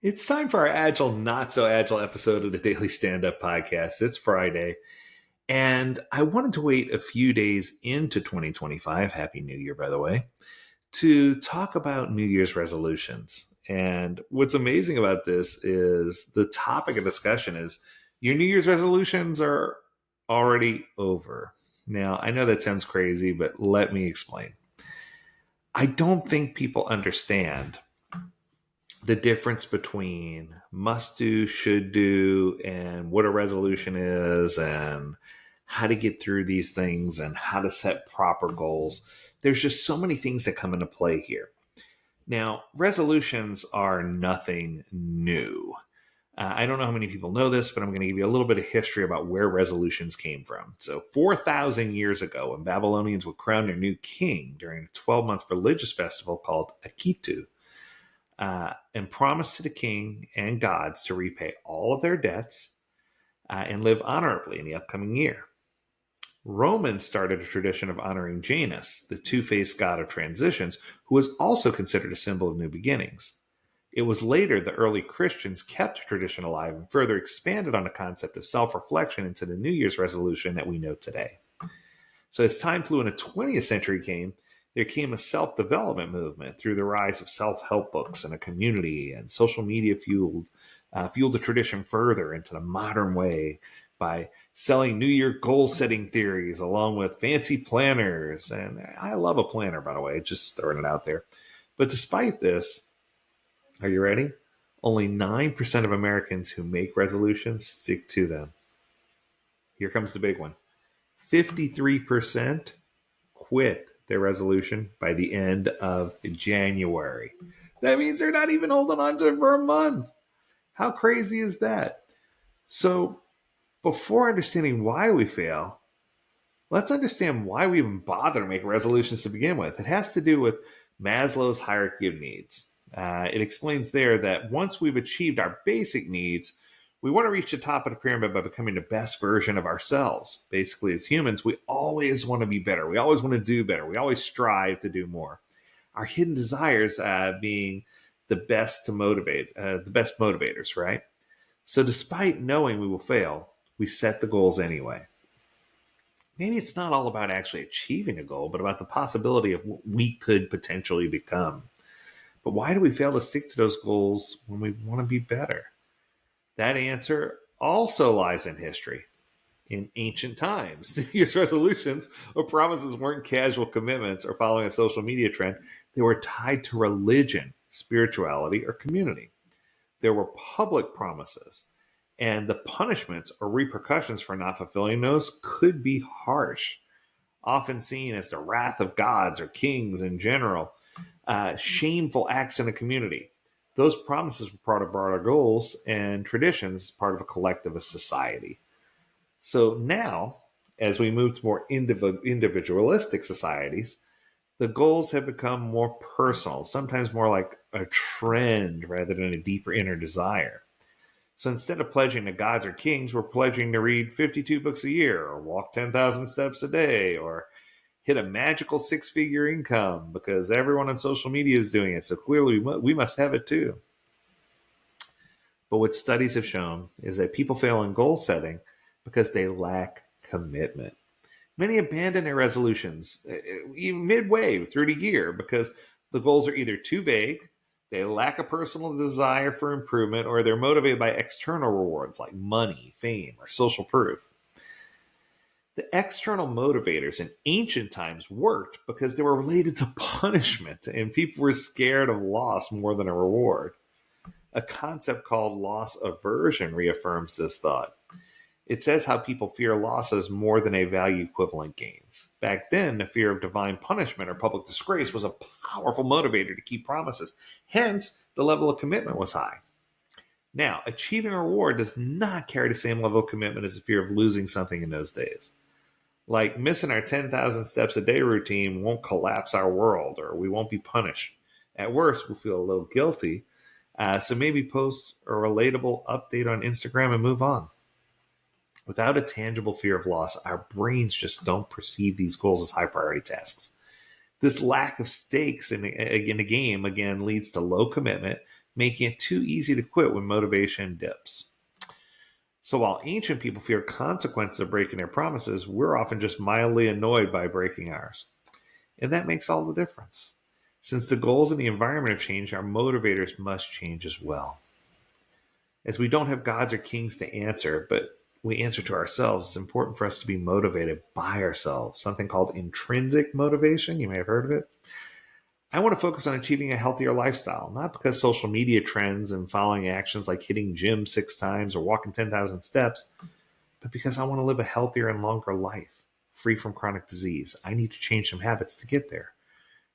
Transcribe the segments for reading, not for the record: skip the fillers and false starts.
It's time for our Agile, Not So Agile episode of the Daily Stand Up Podcast. It's Friday, and I wanted to wait a few days into 2025. Happy New Year, by the way, to talk about New Year's resolutions. And what's amazing about this is the topic of discussion is your New Year's resolutions are already over. Now, I know that sounds crazy, but let me explain. I don't think people understand the difference between must do, should do, and what a resolution is, and how to get through these things, and how to set proper goals. There's just so many things that come into play here. Now, resolutions are nothing new. I don't know how many people know this, but I'm going to give you a little bit of history about where resolutions came from. So 4,000 years ago, when Babylonians would crown their new king during a 12-month religious festival called Akitu, and promised to the king and gods to repay all of their debts and live honorably in the upcoming year. Romans started a tradition of honoring Janus, the two-faced god of transitions, who was also considered a symbol of new beginnings. It was later the early Christians kept the tradition alive and further expanded on the concept of self-reflection into the New Year's resolution that we know today. So as time flew and the 20th century came, there came a self-development movement through the rise of self-help books and a community, and social media fueled the tradition further into the modern way by selling New Year goal-setting theories along with fancy planners. And I love a planner, by the way, just throwing it out there. But despite this, are you ready? Only 9% of Americans who make resolutions stick to them. Here comes the big one. 53% quit their resolution by the end of January. That means they're not even holding on to it for a month. How crazy is that? So, before understanding why we fail, let's understand why we even bother to make resolutions to begin with. It has to do with Maslow's hierarchy of needs. It explains there that once we've achieved our basic needs, we want to reach the top of the pyramid by becoming the best version of ourselves. Basically, as humans, we always want to be better. We always want to do better. We always strive to do more. Our hidden desires being the best motivators, right? So despite knowing we will fail, we set the goals anyway. Maybe it's not all about actually achieving a goal, but about the possibility of what we could potentially become. But why do we fail to stick to those goals when we want to be better? That answer also lies in history. In ancient times, New Year's resolutions or promises weren't casual commitments or following a social media trend. They were tied to religion, spirituality, or community. There were public promises, and the punishments or repercussions for not fulfilling those could be harsh, often seen as the wrath of gods or kings in general, shameful acts in a community. Those promises were part of broader goals and traditions, part of a collective society. So now, as we move to more individualistic societies, the goals have become more personal, sometimes more like a trend rather than a deeper inner desire. So instead of pledging to gods or kings, we're pledging to read 52 books a year, or walk 10,000 steps a day, or hit a magical six-figure income because everyone on social media is doing it. So clearly we must have it too. But what studies have shown is that people fail in goal setting because they lack commitment. Many abandon their resolutions even midway through the year because the goals are either too vague, they lack a personal desire for improvement, or they're motivated by external rewards like money, fame, or social proof. The external motivators in ancient times worked because they were related to punishment, and people were scared of loss more than a reward. A concept called loss aversion reaffirms this thought. It says how people fear losses more than they value equivalent gains. Back then, the fear of divine punishment or public disgrace was a powerful motivator to keep promises. Hence, the level of commitment was high. Now, achieving a reward does not carry the same level of commitment as the fear of losing something in those days. Like missing our 10,000 steps a day routine won't collapse our world, or we won't be punished. At worst, we'll feel a little guilty. So maybe post a relatable update on Instagram and move on. Without a tangible fear of loss, our brains just don't perceive these goals as high priority tasks. This lack of stakes in a game, again, leads to low commitment, making it too easy to quit when motivation dips. So while ancient people fear consequences of breaking their promises, we're often just mildly annoyed by breaking ours. And that makes all the difference. Since the goals and the environment have changed, our motivators must change as well. As we don't have gods or kings to answer, but we answer to ourselves, it's important for us to be motivated by ourselves, something called intrinsic motivation. You may have heard of it. I want to focus on achieving a healthier lifestyle, not because social media trends and following actions like hitting gym 6 times or walking 10,000 steps, but because I want to live a healthier and longer life, free from chronic disease. I need to change some habits to get there.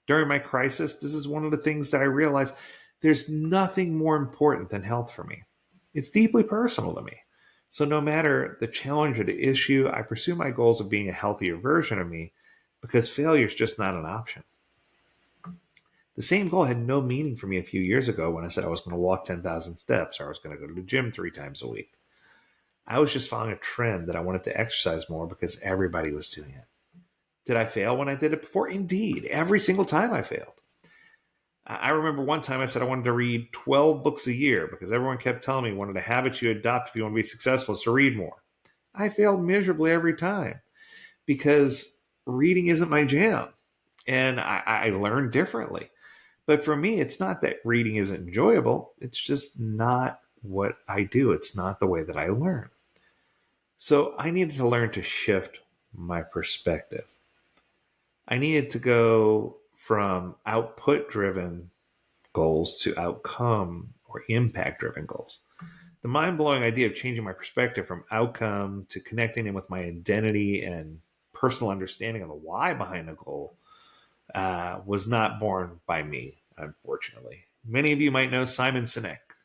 During my crisis, this is one of the things that I realized: there's nothing more important than health for me. It's deeply personal to me. So no matter the challenge or the issue, I pursue my goals of being a healthier version of me because failure is just not an option. The same goal had no meaning for me a few years ago when I said I was going to walk 10,000 steps or I was going to go to the gym 3 times a week. I was just following a trend that I wanted to exercise more because everybody was doing it. Did I fail when I did it before? Indeed. Every single time I failed. I remember one time I said I wanted to read 12 books a year because everyone kept telling me one of the habits you adopt if you want to be successful is to read more. I failed miserably every time because reading isn't my jam. And I learn differently. But for me, it's not that reading isn't enjoyable. It's just not what I do. It's not the way that I learn. So I needed to learn to shift my perspective. I needed to go from output driven goals to outcome or impact driven goals. The mind blowing idea of changing my perspective from outcome to connecting in with my identity and personal understanding of the why behind the goal was not born by me, unfortunately. Many of you might know Simon Sinek,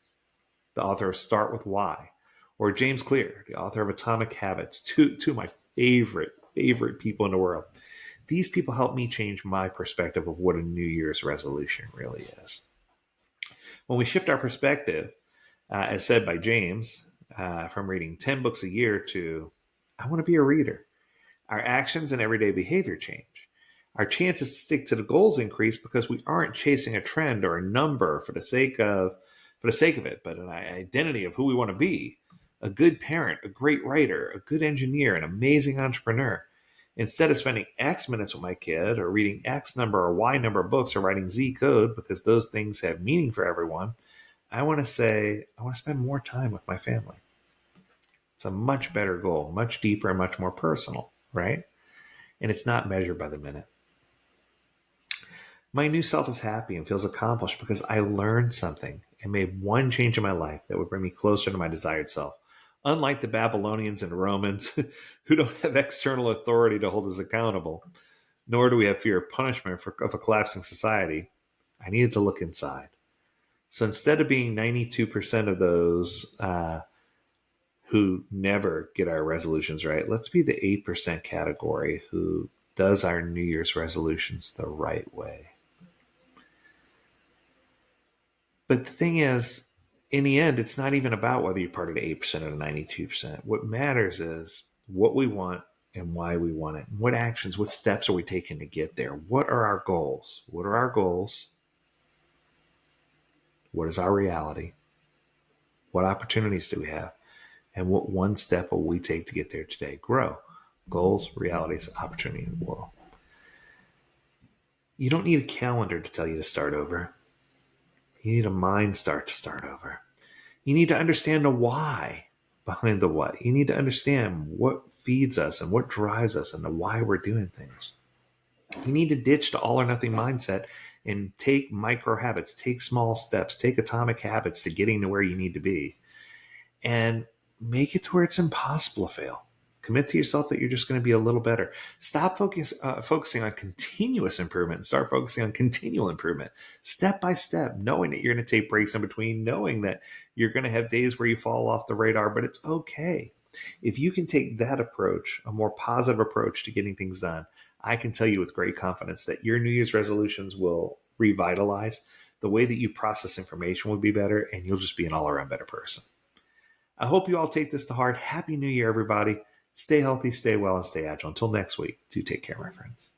the author of Start With Why, or James Clear, the author of Atomic Habits, two of my favorite people in the world. These people helped me change my perspective of what a New Year's resolution really is. When we shift our perspective, as said by James, from reading 10 books a year to, I want to be a reader, our actions and everyday behavior change. Our chances to stick to the goals increase because we aren't chasing a trend or a number for the sake of it, but an identity of who we want to be. A good parent, a great writer, a good engineer, an amazing entrepreneur. Instead of spending X minutes with my kid or reading X number or Y number of books or writing Z code because those things have meaning for everyone, I want to spend more time with my family. It's a much better goal, much deeper and much more personal, right? And it's not measured by the minute. My new self is happy and feels accomplished because I learned something and made one change in my life that would bring me closer to my desired self. Unlike the Babylonians and Romans, who don't have external authority to hold us accountable, nor do we have fear of punishment of a collapsing society, I needed to look inside. So instead of being 92% of those who never get our resolutions right, let's be the 8% category who does our New Year's resolutions the right way. But the thing is, in the end, it's not even about whether you're part of the 8% or the 92%. What matters is what we want and why we want it. What actions, what steps are we taking to get there? What are our goals? What are our goals? What is our reality? What opportunities do we have? And what one step will we take to get there today? Grow. Goals, realities, opportunity. Whoa. You don't need a calendar to tell you to start over. You need a mind start to start over. You need to understand the why behind the what. You need to understand what feeds us and what drives us and the why we're doing things. You need to ditch the all or nothing mindset and take micro habits, take small steps, take atomic habits to getting to where you need to be, and make it to where it's impossible to fail. Commit to yourself that you're just going to be a little better. Stop focusing on continuous improvement and start focusing on continual improvement. Step by step, knowing that you're going to take breaks in between, knowing that you're going to have days where you fall off the radar, but it's okay. If you can take that approach, a more positive approach to getting things done, I can tell you with great confidence that your New Year's resolutions will revitalize. The way that you process information will be better, and you'll just be an all-around better person. I hope you all take this to heart. Happy New Year, everybody. Stay healthy, stay well, and stay agile. Until next week, do take care, my friends.